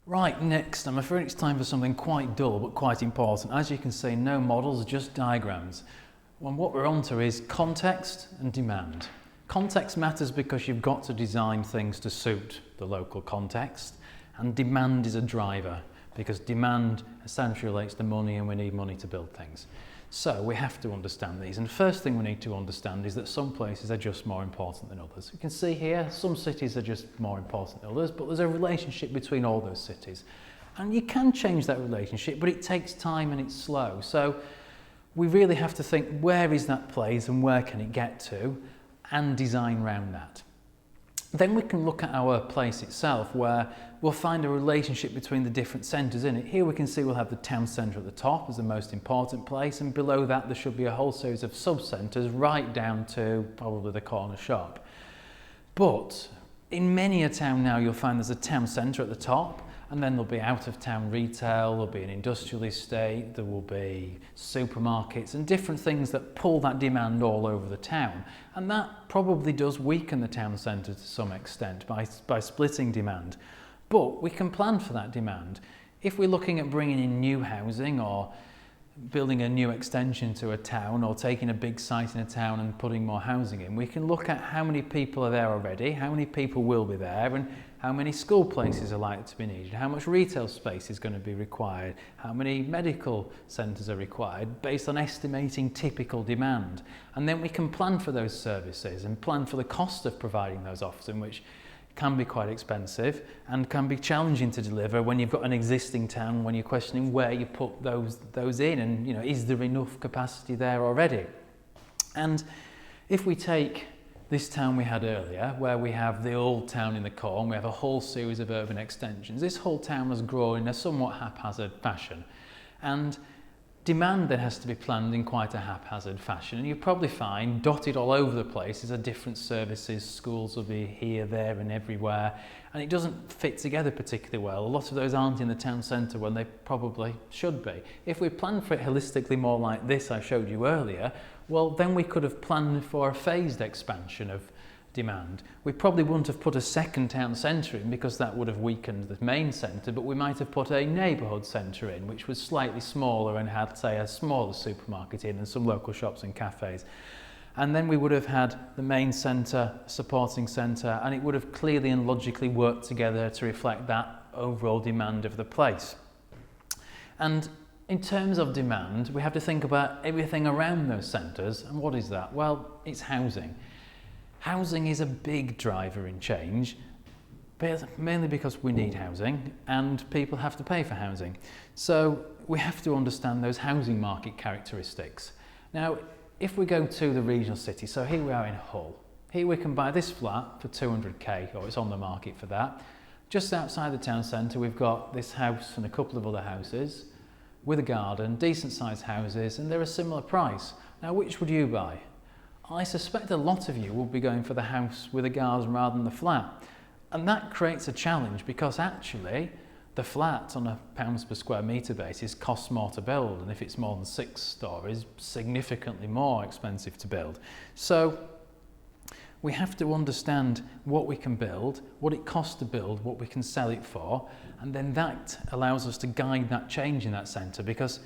Right, next, I'm afraid it's time for something quite dull but quite important. As you can see, no models, just diagrams. Well, what we're on to is context and demand. Context matters because you've got to design things to suit the local context, and demand is a driver because demand essentially relates to money, and we need money to build things. So we have to understand these, and the first thing we need to understand is that some places are just more important than others. You can see here some cities are just more important than others, but there's a relationship between all those cities, and you can change that relationship, but it takes time and it's slow. So we really have to think, where is that place and where can it get to, and design around that. Then we can look at our place itself, where we'll find a relationship between the different centres in it. Here we can see we'll have the town centre at the top as the most important place, and below that there should be a whole series of sub-centres right down to probably the corner shop. But in many a town now you'll find there's a town centre at the top, and then there'll be out-of-town retail, there'll be an industrial estate, there will be supermarkets and different things that pull that demand all over the town. And that probably does weaken the town centre to some extent by splitting demand. But we can plan for that demand. If we're looking at bringing in new housing or building a new extension to a town or taking a big site in a town and putting more housing in, we can look at how many people are there already, how many people will be there, and how many school places are likely to be needed, how much retail space is going to be required, how many medical centres are required, based on estimating typical demand. And then we can plan for those services and plan for the cost of providing those often, which can be quite expensive and can be challenging to deliver when you've got an existing town, when you're questioning where you put those in, and is there enough capacity there already. And if we take this town we had earlier, where we have the old town in the core and we have a whole series of urban extensions, this whole town has grown in a somewhat haphazard fashion, and demand then has to be planned in quite a haphazard fashion, and you probably find dotted all over the place is different services. Schools will be here, there and everywhere, and it doesn't fit together particularly well. A lot of those aren't in the town centre when they probably should be. If we plan for it holistically, more like this I showed you earlier, well then we could have planned for a phased expansion of demand. We probably wouldn't have put a second town centre in because that would have weakened the main centre, but we might have put a neighbourhood centre in which was slightly smaller and had, say, a smaller supermarket in and some local shops and cafes. And then we would have had the main centre, supporting centre, and it would have clearly and logically worked together to reflect that overall demand of the place. And in terms of demand, we have to think about everything around those centres, and what is that? Well, it's housing. Housing is a big driver in change, mainly because we need housing and people have to pay for housing. So we have to understand those housing market characteristics. Now, if we go to the regional city, so here we are in Hull. Here we can buy this flat for 200k, or it's on the market for that. Just outside the town centre, we've got this house and a couple of other houses with a garden, decent sized houses, and they're a similar price. Now, which would you buy? I suspect a lot of you will be going for the house with a garden rather than the flat. And that creates a challenge because actually the flat on a pounds per square metre basis costs more to build, and if it's more than 6 stories, significantly more expensive to build. So we have to understand what we can build, what it costs to build, what we can sell it for, and then that allows us to guide that change in that centre, because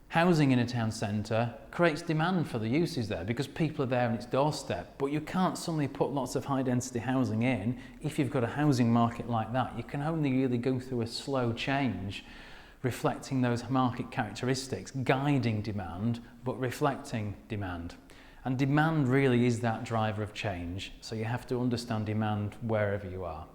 housing in a town centre creates demand for the uses there because people are there on its doorstep, but you can't suddenly put lots of high density housing in if you've got a housing market like that. You can only really go through a slow change, reflecting those market characteristics, guiding demand, but reflecting demand. And demand really is that driver of change, so you have to understand demand wherever you are.